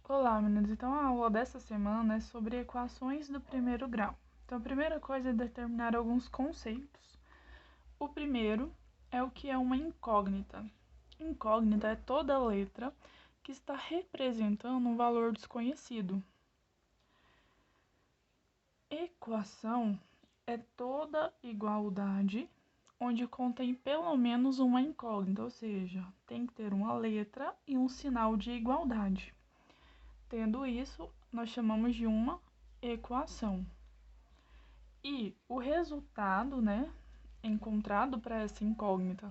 Olá, meninas. Então, a aula dessa semana é sobre equações do primeiro grau. Então, a primeira coisa é determinar alguns conceitos. O primeiro é o que é uma incógnita. Incógnita é toda letra que está representando um valor desconhecido. Equação é toda igualdade onde contém pelo menos uma incógnita, ou seja, tem que ter uma letra e um sinal de igualdade. Tendo isso, nós chamamos de uma equação. E o resultado, encontrado para essa incógnita,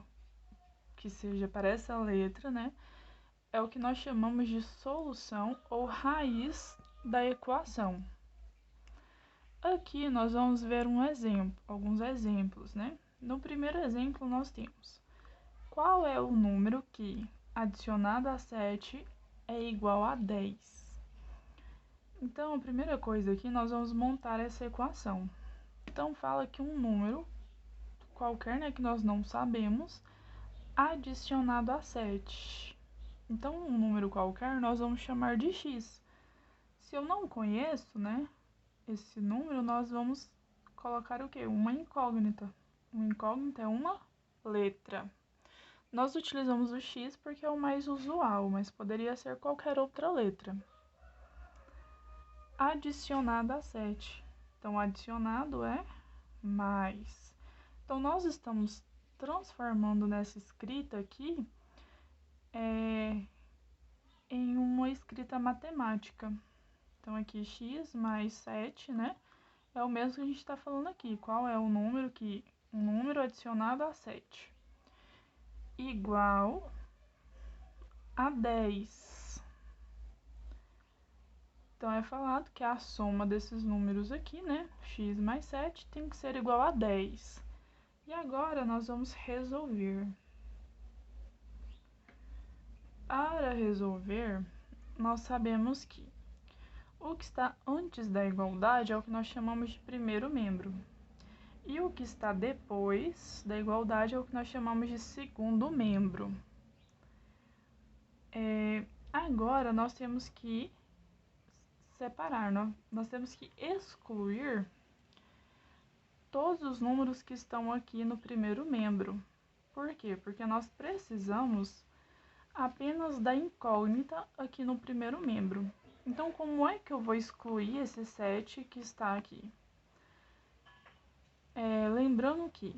que seja para essa letra, é o que nós chamamos de solução ou raiz da equação. Aqui nós vamos ver alguns exemplos, No primeiro exemplo nós temos: qual é o número que, adicionado a 7, é igual a 10? Então, a primeira coisa aqui, nós vamos montar essa equação. Então, fala que um número qualquer, que nós não sabemos, adicionado a 7. Então, um número qualquer, nós vamos chamar de x. Se eu não conheço, esse número, nós vamos colocar o quê? Uma incógnita. Uma incógnita é uma letra. Nós utilizamos o x porque é o mais usual, mas poderia ser qualquer outra letra. Adicionado a 7. Então, adicionado é mais. Então, nós estamos transformando nessa escrita aqui em uma escrita matemática. Então, aqui x mais 7, é o mesmo que a gente está falando aqui. Qual é o número um número adicionado a 7? Igual a 10. Então, é falado que a soma desses números aqui, x mais 7, tem que ser igual a 10. E agora, nós vamos resolver. Para resolver, nós sabemos que o que está antes da igualdade é o que nós chamamos de primeiro membro. E o que está depois da igualdade é o que nós chamamos de segundo membro. Agora, nós temos que separar, nós temos que excluir todos os números que estão aqui no primeiro membro. Por quê? Porque nós precisamos apenas da incógnita aqui no primeiro membro. Então, como é que eu vou excluir esse 7 que está aqui? Lembrando que,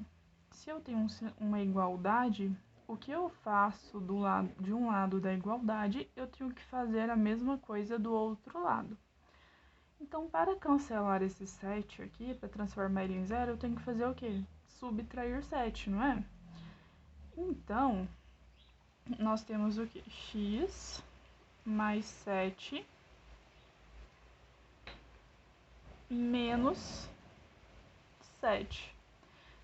se eu tenho uma igualdade, o que eu faço de um lado da igualdade, eu tenho que fazer a mesma coisa do outro lado. Então, para cancelar esse 7 aqui, para transformar ele em zero, eu tenho que fazer o quê? Subtrair 7, não é? Então, nós temos o quê? X mais 7 menos 7.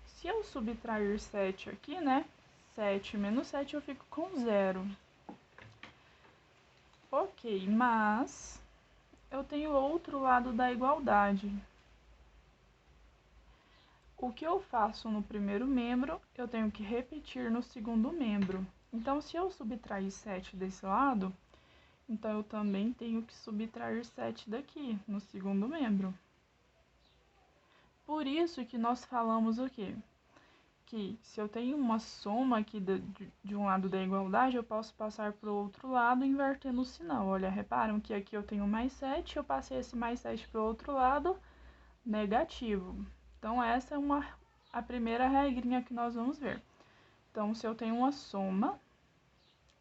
Se eu subtrair 7 aqui, 7 menos 7, eu fico com 0. Ok, mas eu tenho outro lado da igualdade. O que eu faço no primeiro membro, eu tenho que repetir no segundo membro. Então, se eu subtrair 7 desse lado, então eu também tenho que subtrair 7 daqui, no segundo membro. Por isso que nós falamos o quê? Que se eu tenho uma soma aqui de um lado da igualdade, eu posso passar para o outro lado invertendo o sinal. Olha, reparam que aqui eu tenho mais 7, eu passei esse mais 7 para o outro lado, negativo. Então, essa é a primeira regrinha que nós vamos ver. Então, se eu tenho uma soma,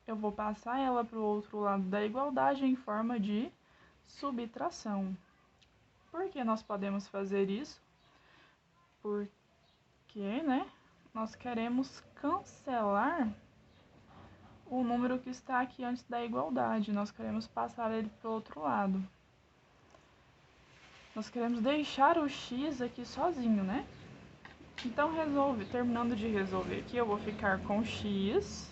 eu vou passar ela para o outro lado da igualdade em forma de subtração. Por que nós podemos fazer isso? Porque, nós queremos cancelar o número que está aqui antes da igualdade. Nós queremos passar ele para o outro lado. Nós queremos deixar o x aqui sozinho, Então, terminando de resolver aqui, eu vou ficar com x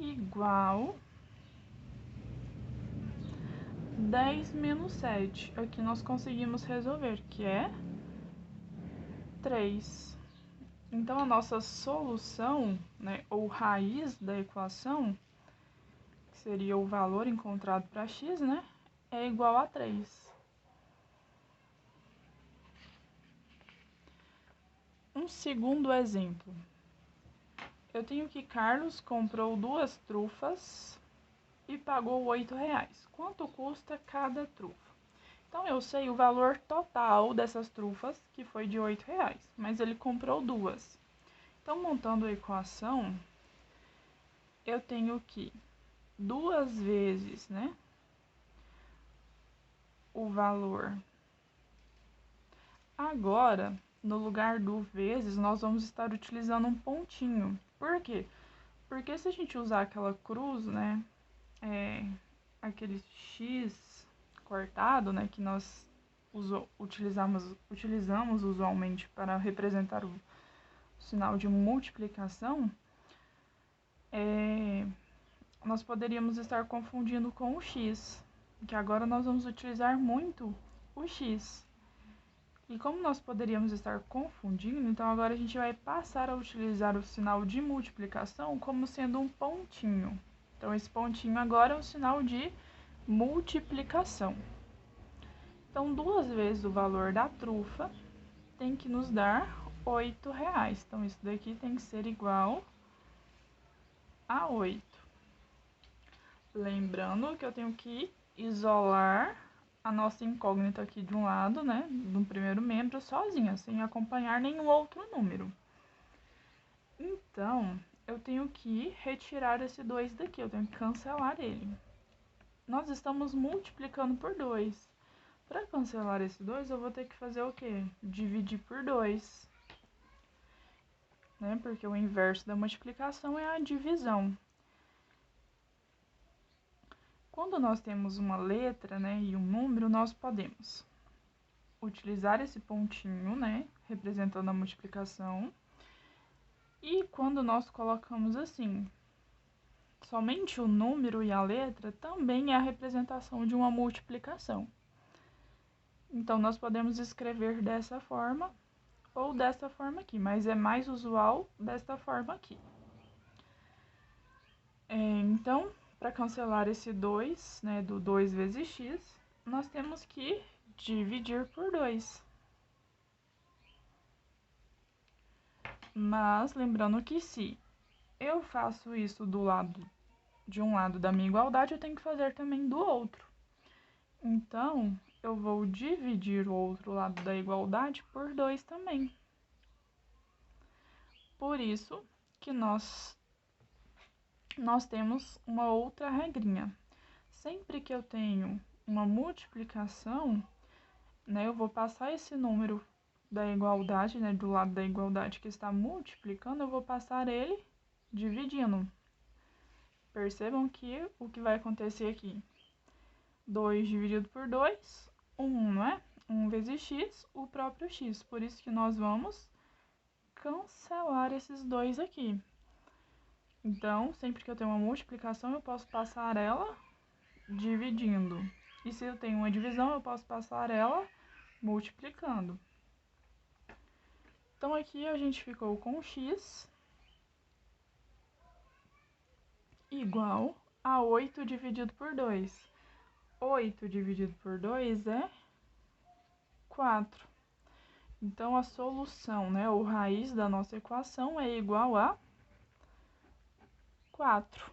igual 10 menos 7. Aqui nós conseguimos resolver, que é 3. Então, a nossa solução, ou raiz da equação, seria o valor encontrado para x, né, é igual a 3. Um segundo exemplo. Eu tenho que Carlos comprou 2 trufas e pagou R$8. Quanto custa cada trufa? Então, eu sei o valor total dessas trufas, que foi de R$8, mas ele comprou 2. Então, montando a equação, eu tenho que 2 vezes, né, o valor. Agora, no lugar do vezes, nós vamos estar utilizando um pontinho. Por quê? Porque se a gente usar aquela cruz, né, aquele X cortado, né, que nós utilizamos usualmente para representar o sinal de multiplicação, nós poderíamos estar confundindo com o X, que agora nós vamos utilizar muito o X. E como nós poderíamos estar confundindo, então agora a gente vai passar a utilizar o sinal de multiplicação como sendo um pontinho. Então, esse pontinho agora é um sinal de multiplicação. Então, 2 vezes o valor da trufa tem que nos dar R$8. Então, isso daqui tem que ser igual a 8. Lembrando que eu tenho que isolar a nossa incógnita aqui de um lado, né, do primeiro membro, sozinha, sem acompanhar nenhum outro número. Então, eu tenho que retirar esse 2 daqui, eu tenho que cancelar ele. Nós estamos multiplicando por 2. Para cancelar esse 2, eu vou ter que fazer o quê? Dividir por 2. Né? Porque o inverso da multiplicação é a divisão. Quando nós temos uma letra, né, e um número, nós podemos utilizar esse pontinho, né, representando a multiplicação. E quando nós colocamos assim, somente o número e a letra, também é a representação de uma multiplicação. Então, nós podemos escrever dessa forma ou dessa forma aqui, mas é mais usual desta forma aqui. Então, para cancelar esse 2, né, do 2 vezes x, nós temos que dividir por 2. Mas, lembrando que se eu faço isso de um lado da minha igualdade, eu tenho que fazer também do outro. Então, eu vou dividir o outro lado da igualdade por 2 também. Por isso que nós temos uma outra regrinha. Sempre que eu tenho uma multiplicação, né, eu vou passar esse número da igualdade, né, do lado da igualdade que está multiplicando, eu vou passar ele dividindo. Percebam que o que vai acontecer aqui? 2 dividido por 2, 1, não é? 1 vezes x, o próprio x. Por isso que nós vamos cancelar esses 2 aqui. Então, sempre que eu tenho uma multiplicação, eu posso passar ela dividindo. E se eu tenho uma divisão, eu posso passar ela multiplicando. Então, aqui a gente ficou com x igual a 8 dividido por 2. 8 dividido por 2 é 4. Então, a solução, né, ou raiz da nossa equação é igual a 4.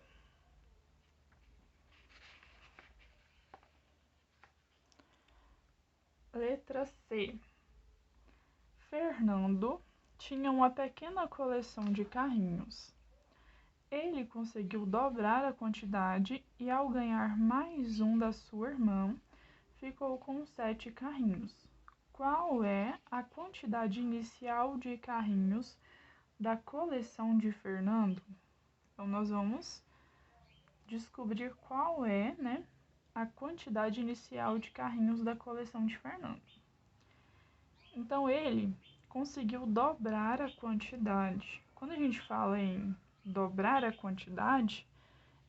Letra C. Fernando tinha uma pequena coleção de carrinhos. Ele conseguiu dobrar a quantidade e, ao ganhar mais um da sua irmã, ficou com 7 carrinhos. Qual é a quantidade inicial de carrinhos da coleção de Fernando? Então, nós vamos descobrir qual é, né, a quantidade inicial de carrinhos da coleção de Fernando. Então, ele conseguiu dobrar a quantidade. Quando a gente fala em dobrar a quantidade,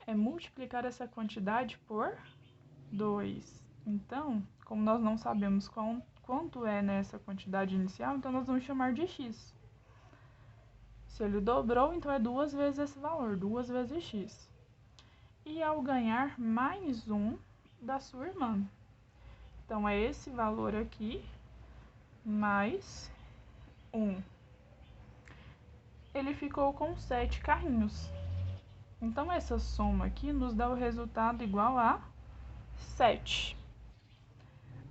é multiplicar essa quantidade por 2. Então, como nós não sabemos quanto é nessa quantidade inicial, então nós vamos chamar de x. Se ele dobrou, então é 2 vezes esse valor, 2 vezes x. e ao ganhar mais um da sua irmã. Então, é esse valor aqui, mais 1. Ele ficou com 7 carrinhos. Então, essa soma aqui nos dá o resultado igual a 7.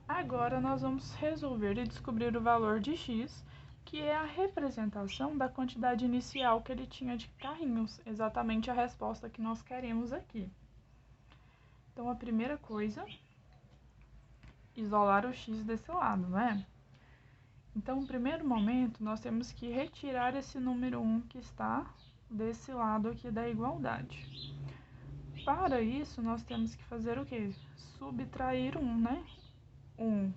Agora, nós vamos resolver e descobrir o valor de x, que é a representação da quantidade inicial que ele tinha de carrinhos, exatamente a resposta que nós queremos aqui. Então, a primeira coisa, isolar o x desse lado, né? Então, no primeiro momento, nós temos que retirar esse número 1 que está desse lado aqui da igualdade. Para isso, nós temos que fazer o quê? Subtrair 1, né? 1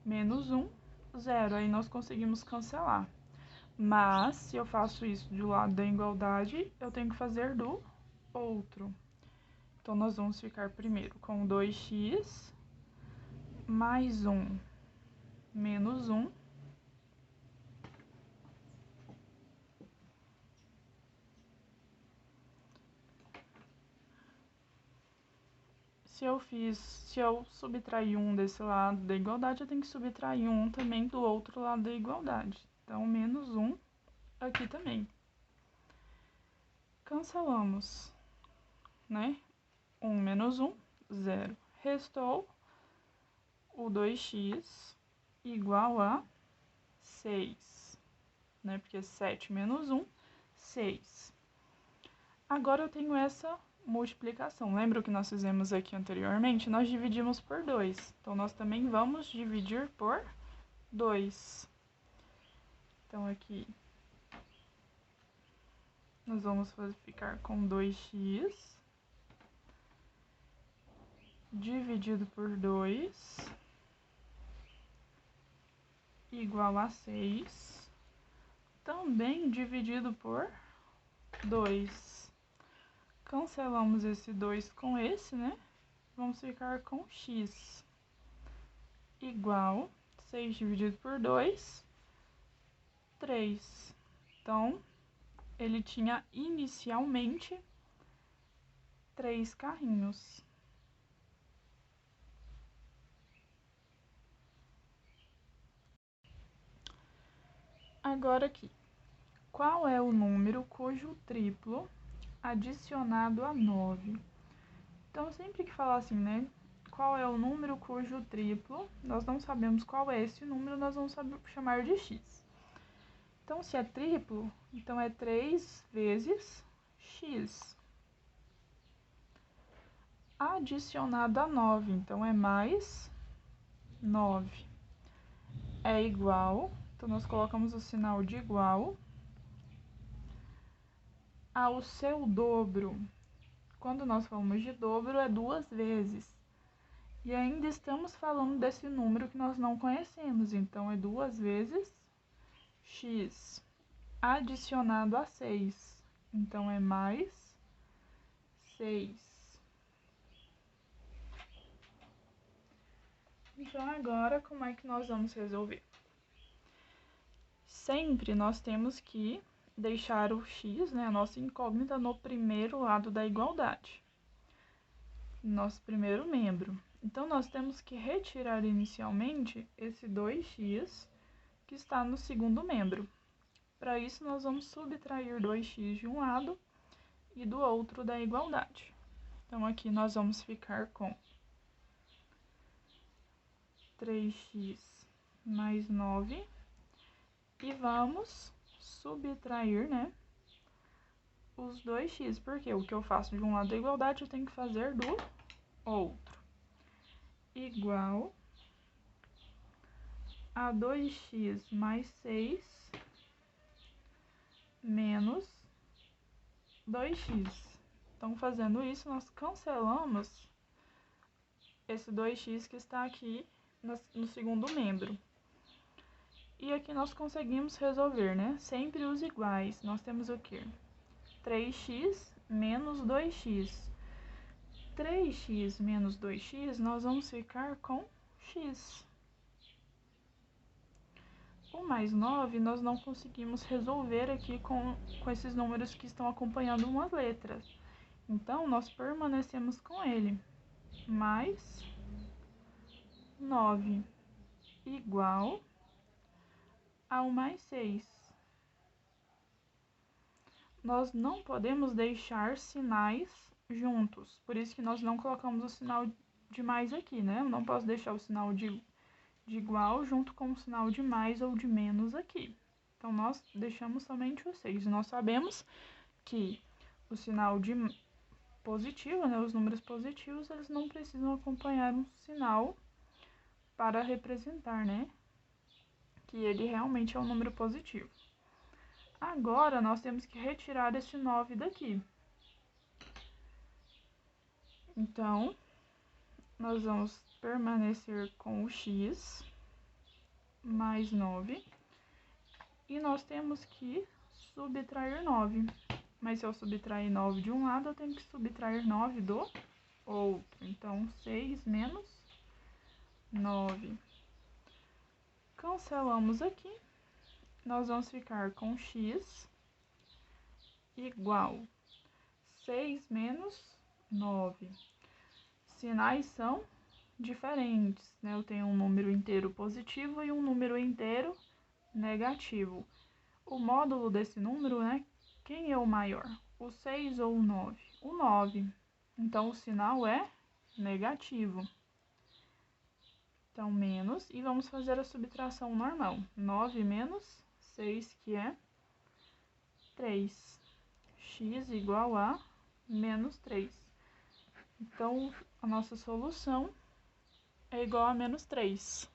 menos 1, 0. Aí nós conseguimos cancelar. Mas, se eu faço isso do lado da igualdade, eu tenho que fazer do outro. Então, nós vamos ficar primeiro com 2x mais 1 menos 1. Se eu subtrair 1 desse lado da igualdade, eu tenho que subtrair 1 também do outro lado da igualdade. Então, menos 1 aqui também. Cancelamos, né? 1 menos 1, 0. Restou o 2x igual a 6, né? Porque 7 menos 1, 6. Agora eu tenho essa multiplicação. Lembra o que nós fizemos aqui anteriormente? Nós dividimos por 2. Então, nós também vamos dividir por 2. Então, aqui, nós vamos ficar com 2x dividido por 2 igual a 6, também dividido por 2. Cancelamos esse 2 com esse, né? Vamos ficar com x igual 6 dividido por 2, 3. Então, ele tinha inicialmente 3 carrinhos. Agora aqui, qual é o número cujo triplo adicionado a 9? Então, sempre que falar assim, né? Qual é o número cujo triplo, nós não sabemos qual é esse número, nós vamos chamar de x. Então, se é triplo, então é 3 vezes x. Adicionado a 9, então é mais 9. É igual, então nós colocamos o sinal de igual ao seu dobro. Quando nós falamos de dobro, é 2 vezes. E ainda estamos falando desse número que nós não conhecemos, então é 2 vezes x adicionado a 6. Então, é mais 6. Então, agora, como é que nós vamos resolver? Sempre nós temos que deixar o x, né, a nossa incógnita, no primeiro lado da igualdade. Nosso primeiro membro. Então, nós temos que retirar inicialmente esse 2x que está no segundo membro. Para isso, nós vamos subtrair 2x de um lado e do outro da igualdade. Então, aqui nós vamos ficar com 3x mais 9 e vamos subtrair, né, os 2x, porque o que eu faço de um lado da igualdade, eu tenho que fazer do outro. Igual a 2x mais 6 menos 2x. Então, fazendo isso, nós cancelamos esse 2x que está aqui no segundo membro. E aqui nós conseguimos resolver, né? Sempre os iguais. Nós temos o quê? 3x menos 2x. 3x menos 2x, nós vamos ficar com x. O mais 9, nós não conseguimos resolver aqui com esses números que estão acompanhando umas letras. Então, nós permanecemos com ele. Mais 9 igual ao mais 6. Nós não podemos deixar sinais juntos, por isso que nós não colocamos o sinal de mais aqui, né? Eu não posso deixar o sinal de igual junto com o sinal de mais ou de menos aqui. Então, nós deixamos somente o 6. Nós sabemos que o sinal de positivo, né, os números positivos, eles não precisam acompanhar um sinal para representar, né, que ele realmente é um número positivo. Agora, nós temos que retirar esse 9 daqui. Então, nós vamos permanecer com o x mais 9 e nós temos que subtrair 9. Mas se eu subtrair 9 de um lado, eu tenho que subtrair 9 do outro. Então, 6 menos 9. Cancelamos aqui. Nós vamos ficar com x igual 6 menos 9. Sinais são diferentes, né? Eu tenho um número inteiro positivo e um número inteiro negativo. O módulo desse número, né? Quem é o maior? O 6 ou o 9? O 9. Então, o sinal é negativo. Então, menos. E vamos fazer a subtração normal. 9 menos 6, que é 3. X igual a menos 3. Então, a nossa solução é igual a menos 3.